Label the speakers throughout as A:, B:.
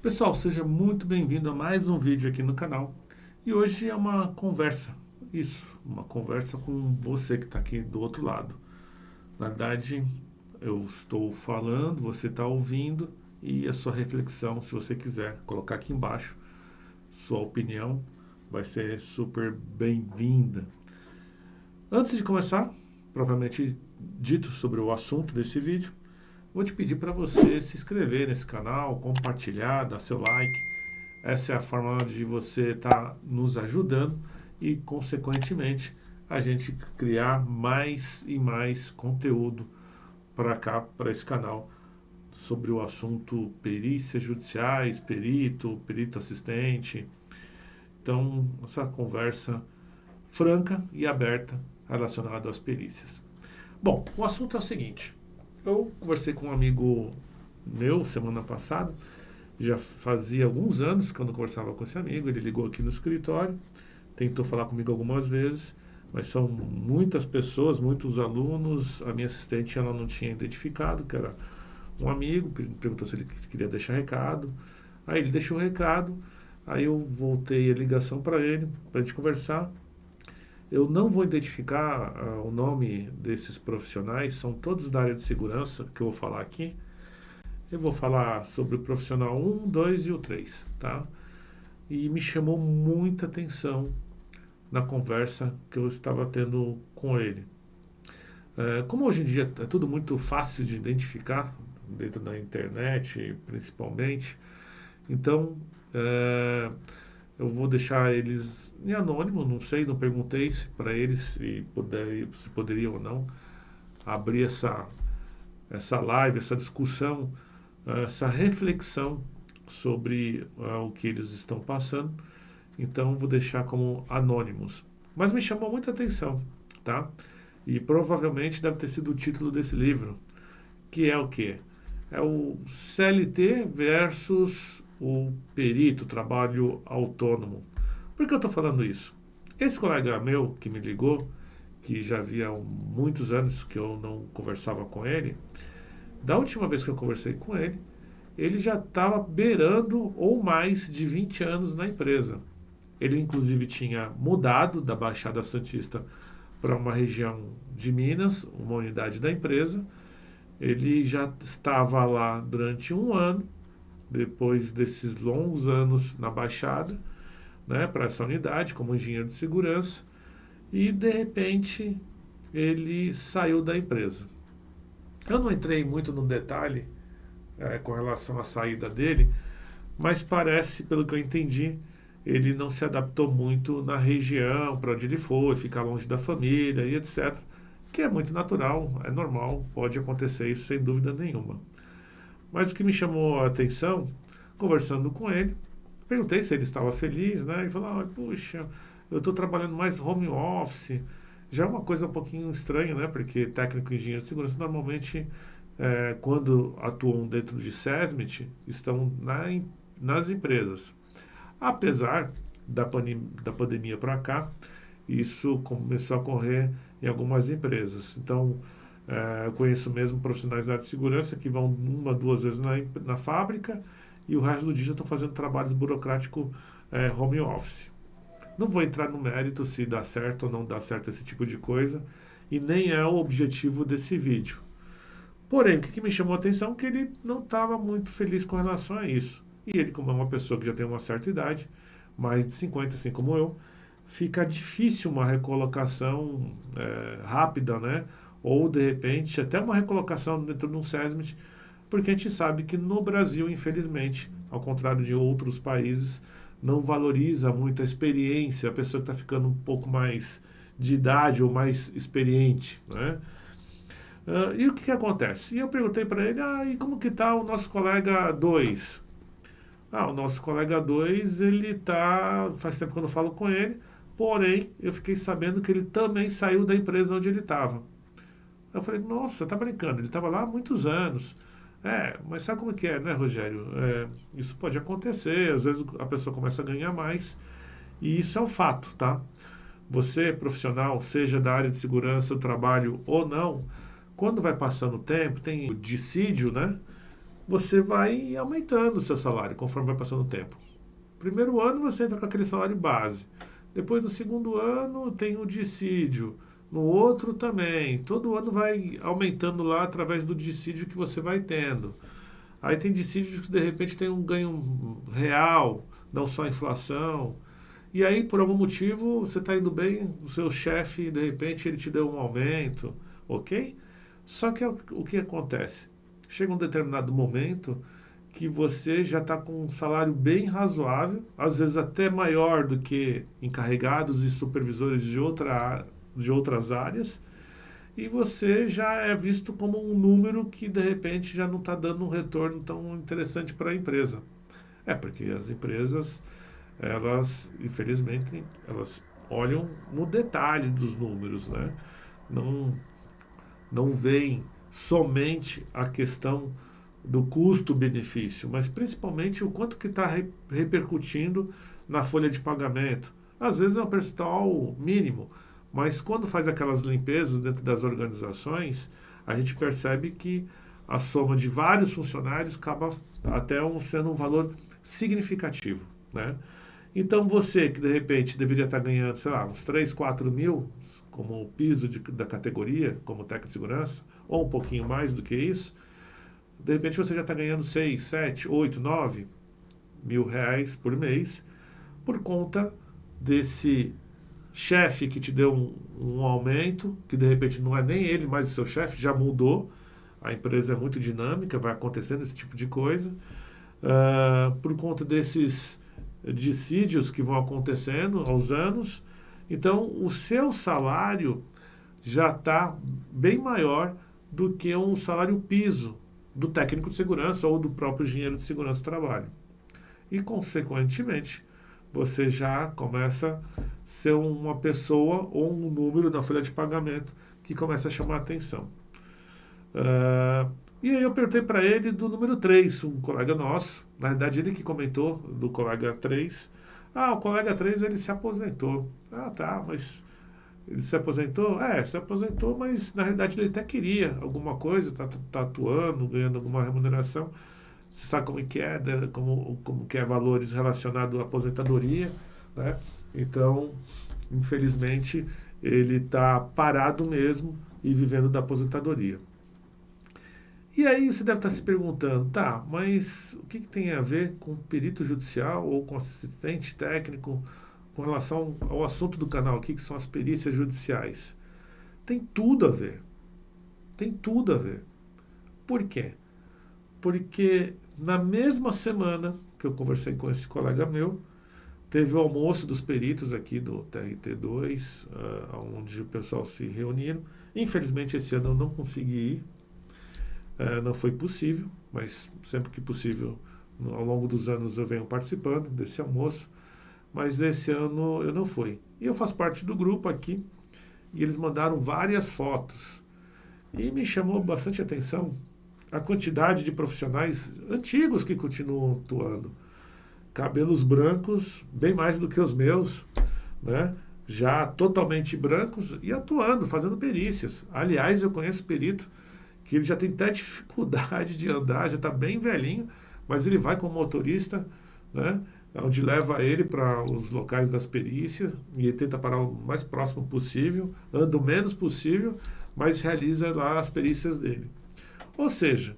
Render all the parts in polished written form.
A: Pessoal, seja muito bem-vindo a mais um vídeo aqui no canal. E hoje é uma conversa, uma conversa com você que está aqui do outro lado. Na verdade, eu estou falando, você está ouvindo e a sua reflexão, se você quiser colocar aqui embaixo, sua opinião vai ser super bem-vinda. Antes de começar, propriamente dito sobre o assunto desse vídeo, vou te pedir para você se inscrever nesse canal, compartilhar, dar seu like. Essa é a forma de você estar nos ajudando e, consequentemente, a gente criar mais e mais conteúdo para cá, para esse canal, sobre o assunto perícias judiciais, perito assistente. Então, essa conversa franca e aberta relacionada às perícias. Bom, o assunto é o seguinte. Eu conversei com um amigo meu semana passada. Já fazia alguns anos que eu não conversava com esse amigo. Ele ligou aqui no escritório, tentou falar comigo algumas vezes, mas são muitas pessoas, muitos alunos. A minha assistente ela não tinha identificado que era um amigo, perguntou se ele queria deixar recado. Aí ele deixou o recado, aí eu voltei a ligação para ele, para a gente conversar. Eu não vou identificar o nome desses profissionais, são todos da área de segurança que eu vou falar aqui. Eu vou falar sobre o profissional 1, 2 e o 3, tá? E me chamou muita atenção na conversa que eu estava tendo com ele. Como hoje em dia é tudo muito fácil de identificar, dentro da internet principalmente, então eu vou deixar eles em anônimo, não sei, não perguntei para eles se poderiam ou não abrir essa live, essa discussão, essa reflexão sobre o que eles estão passando. Então vou deixar como anônimos. Mas me chamou muita atenção, tá? E provavelmente deve ter sido o título desse livro, que é o quê? É o CLT versus o perito, trabalho autônomo. Por que eu estou falando isso? Esse colega meu que me ligou, que já havia muitos anos que eu não conversava com ele, da última vez que eu conversei com ele, ele já estava beirando ou mais de 20 anos na empresa. Ele, inclusive, tinha mudado da Baixada Santista para uma região de Minas, uma unidade da empresa. Ele já estava lá durante um ano, depois desses longos anos na Baixada, né, para essa unidade, como engenheiro de segurança, e, de repente, ele saiu da empresa. Eu não entrei muito no detalhe com relação à saída dele, mas parece, pelo que eu entendi, ele não se adaptou muito na região para onde ele foi, ficar longe da família e etc. Que é muito natural, é normal, pode acontecer isso sem dúvida nenhuma. Mas o que me chamou a atenção, conversando com ele, perguntei se ele estava feliz, né? E falou, puxa, eu estou trabalhando mais home office. Já é uma coisa um pouquinho estranha, né? Porque técnico e engenheiro de segurança normalmente, quando atuam dentro de SESMIT, estão nas empresas. Apesar da pandemia para cá, isso começou a ocorrer em algumas empresas. Então, eu conheço mesmo profissionais da área de segurança que vão uma, duas vezes na fábrica e o resto do dia já estão fazendo trabalhos burocráticos home office. Não vou entrar no mérito se dá certo ou não dá certo esse tipo de coisa e nem é o objetivo desse vídeo. Porém, o que me chamou a atenção é que ele não estava muito feliz com relação a isso. E ele, como é uma pessoa que já tem uma certa idade, mais de 50, assim como eu, fica difícil uma recolocação rápida, né? Ou, de repente, até uma recolocação dentro de um SESMIT, porque a gente sabe que no Brasil, infelizmente, ao contrário de outros países, não valoriza muito a experiência, a pessoa que está ficando um pouco mais de idade ou mais experiente, né? E o que acontece? E eu perguntei para ele, e como que está o nosso colega 2? O nosso colega 2 ele tá. Faz tempo que eu não falo com ele, porém, eu fiquei sabendo que ele também saiu da empresa onde ele estava. Eu falei, nossa, tá brincando, ele estava lá há muitos anos. Mas sabe como que é, né, Rogério? Isso pode acontecer, às vezes a pessoa começa a ganhar mais, e isso é um fato, tá? Você, profissional, seja da área de segurança, do trabalho ou não, quando vai passando o tempo, tem o dissídio, né? você vai aumentando o seu salário conforme vai passando o tempo. Primeiro ano você entra com aquele salário base. Depois, no segundo ano, tem o dissídio. No outro também. Todo ano vai aumentando lá através do dissídio que você vai tendo. Aí tem dissídios que de repente tem um ganho real, não só a inflação. E aí, por algum motivo, você está indo bem, o seu chefe, de repente, ele te deu um aumento, ok? Só que o que acontece? Chega um determinado momento que você já está com um salário bem razoável, às vezes até maior do que encarregados e supervisores de outras áreas, e você já é visto como um número que de repente já não está dando um retorno tão interessante para a empresa. É porque as empresas, elas, infelizmente, elas olham no detalhe dos números, né? Não, não veem somente a questão do custo-benefício, mas principalmente o quanto que está repercutindo na folha de pagamento. Às vezes é um percentual mínimo, mas quando faz aquelas limpezas dentro das organizações, a gente percebe que a soma de vários funcionários acaba até sendo um valor significativo, né? Então você que de repente deveria estar ganhando, sei lá, uns 3, 4 mil como piso da categoria, como técnico de segurança, ou um pouquinho mais do que isso, de repente você já está ganhando 6, 7, 8, 9 mil reais por mês por conta desse chefe que te deu um aumento, que de repente não é nem ele, mas o seu chefe já mudou. A empresa é muito dinâmica, vai acontecendo esse tipo de coisa. Por conta desses dissídios que vão acontecendo aos anos. Então, o seu salário já está bem maior do que um salário piso do técnico de segurança ou do próprio engenheiro de segurança do trabalho. E, consequentemente, você já começa a ser uma pessoa ou um número na folha de pagamento que começa a chamar a atenção. E aí eu perguntei para ele do número 3, um colega nosso, na verdade ele que comentou do colega 3. O colega 3 ele se aposentou. Tá, mas ele se aposentou? Se aposentou, mas na realidade ele até queria alguma coisa, tá atuando, ganhando alguma remuneração. Você sabe como que é, né? como que é valores relacionados à aposentadoria, né? Então, infelizmente, ele está parado mesmo e vivendo da aposentadoria. E aí você deve estar se perguntando, tá, mas o que tem a ver com perito judicial ou com assistente técnico com relação ao assunto do canal aqui, que são as perícias judiciais? Tem tudo a ver. Tem tudo a ver. Por quê? Porque na mesma semana que eu conversei com esse colega meu, teve o almoço dos peritos aqui do TRT2, onde o pessoal se reuniram. Infelizmente, esse ano eu não consegui ir. Não foi possível, mas sempre que possível, ao longo dos anos eu venho participando desse almoço, mas esse ano eu não fui. E eu faço parte do grupo aqui, e eles mandaram várias fotos. E me chamou bastante atenção a quantidade de profissionais antigos que continuam atuando. Cabelos brancos, bem mais do que os meus, né? Já totalmente brancos e atuando, fazendo perícias. Aliás, eu conheço perito que ele já tem até dificuldade de andar, já está bem velhinho, mas ele vai como motorista, né, onde leva ele para os locais das perícias e ele tenta parar o mais próximo possível, anda o menos possível, mas realiza lá as perícias dele. Ou seja,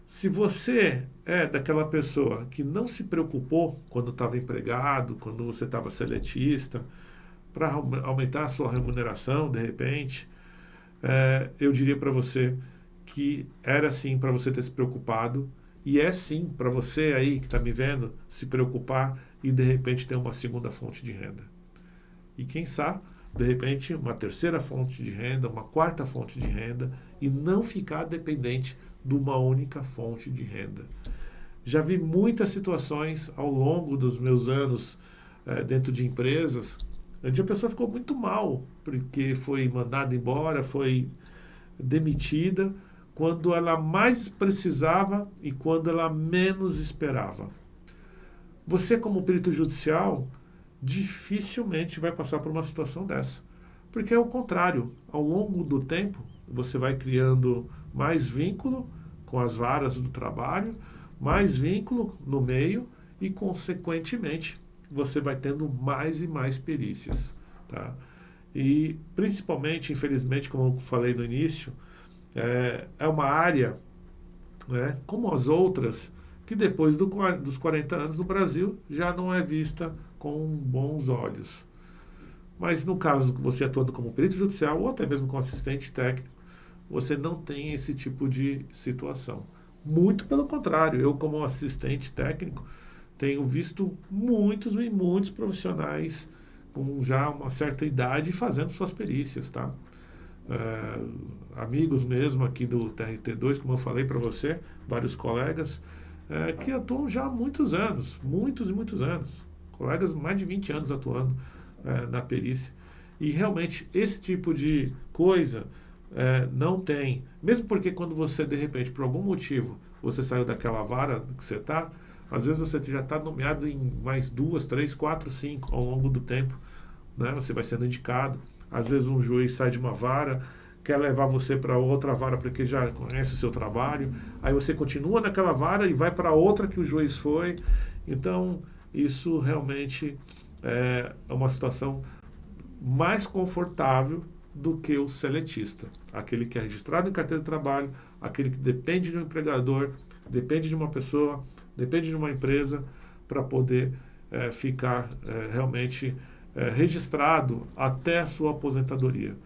A: se você é daquela pessoa que não se preocupou quando estava empregado, quando você estava seletista, para aumentar a sua remuneração, de repente, eu diria para você que era sim para você ter se preocupado e é sim para você aí que está me vendo se preocupar e de repente ter uma segunda fonte de renda. E quem sabe, de repente, uma terceira fonte de renda, uma quarta fonte de renda e não ficar dependente de uma única fonte de renda. Já vi muitas situações ao longo dos meus anos dentro de empresas onde a pessoa ficou muito mal porque foi mandada embora, foi demitida quando ela mais precisava e quando ela menos esperava. Você, como perito judicial, dificilmente vai passar por uma situação dessa. Porque é o contrário. Ao longo do tempo, você vai criando mais vínculo com as varas do trabalho, mais vínculo no meio e, consequentemente, você vai tendo mais e mais perícias, tá? E, principalmente, infelizmente, como eu falei no início, é uma área, né, como as outras, que depois dos 40 anos no Brasil já não é vista com bons olhos. Mas no caso que você atuando como perito judicial ou até mesmo como assistente técnico, você não tem esse tipo de situação. Muito pelo contrário, eu como assistente técnico tenho visto muitos e muitos profissionais com já uma certa idade fazendo suas perícias, tá? Amigos mesmo aqui do TRT2, como eu falei para você, vários colegas que atuam já há muitos anos, muitos e muitos anos. Colegas mais de 20 anos atuando na perícia. E realmente esse tipo de coisa não tem. Mesmo porque quando você, de repente, por algum motivo, você saiu daquela vara que você está, às vezes você já está nomeado em mais 2, 3, 4, 5 ao longo do tempo. Né? Você vai sendo indicado. Às vezes um juiz sai de uma vara, quer levar você para outra vara porque já conhece o seu trabalho. Aí você continua naquela vara e vai para outra que o juiz foi. Então, isso realmente é uma situação mais confortável do que o seletista. Aquele que é registrado em carteira de trabalho, aquele que depende de um empregador, depende de uma pessoa, depende de uma empresa para poder ficar realmente registrado até a sua aposentadoria.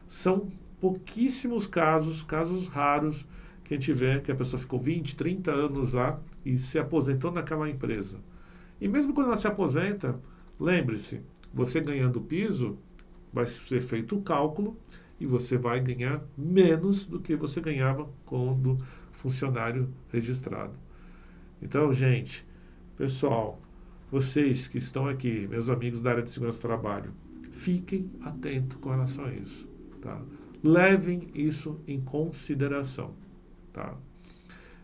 A: São pouquíssimos casos raros que a gente vê que a pessoa ficou 20, 30 anos lá e se aposentou naquela empresa. E mesmo quando ela se aposenta, lembre-se, você ganhando piso, vai ser feito o cálculo e você vai ganhar menos do que você ganhava quando funcionário registrado. Então, gente, pessoal, vocês que estão aqui, meus amigos da área de segurança do trabalho, fiquem atentos com relação a isso, tá? Levem isso em consideração, tá?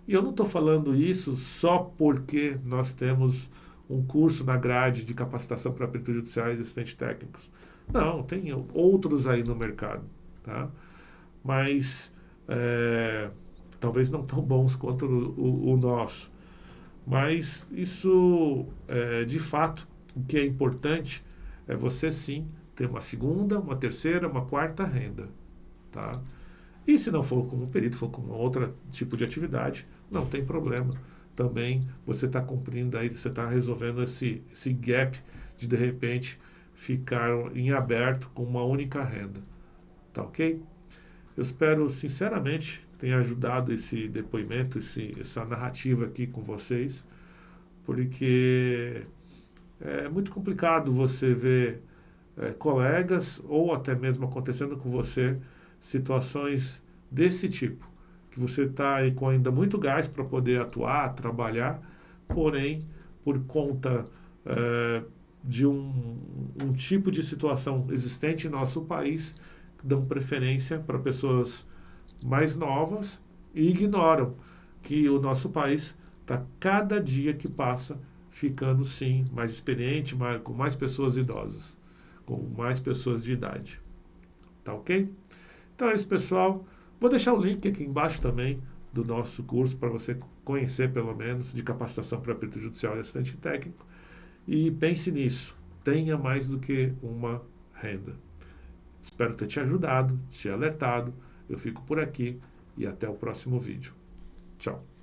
A: E eu não estou falando isso só porque nós temos um curso na grade de capacitação para peritos judiciais e assistentes técnicos. Não, tem outros aí no mercado, tá? Mas talvez não tão bons quanto o nosso. Mas isso, de fato, o que é importante é você sim ter uma segunda, uma terceira, uma quarta renda, tá? E se não for como perito, for como outro tipo de atividade, não tem problema. Também você está cumprindo aí, você está resolvendo esse gap de repente ficar em aberto com uma única renda. Tá ok? Eu espero sinceramente que tenha ajudado esse depoimento, essa narrativa aqui com vocês, porque é muito complicado você ver colegas ou até mesmo acontecendo com você situações desse tipo, que você está aí com ainda muito gás para poder atuar, trabalhar, porém, por conta de um tipo de situação existente em nosso país, dão preferência para pessoas mais novas e ignoram que o nosso país está cada dia que passa ficando sim mais experiente, com mais pessoas idosas, com mais pessoas de idade. Tá ok? Então é isso, pessoal. Vou deixar o link aqui embaixo também do nosso curso para você conhecer, pelo menos, de capacitação para perito judicial e assistente técnico. E pense nisso. Tenha mais do que uma renda. Espero ter te ajudado, te alertado. Eu fico por aqui e até o próximo vídeo. Tchau.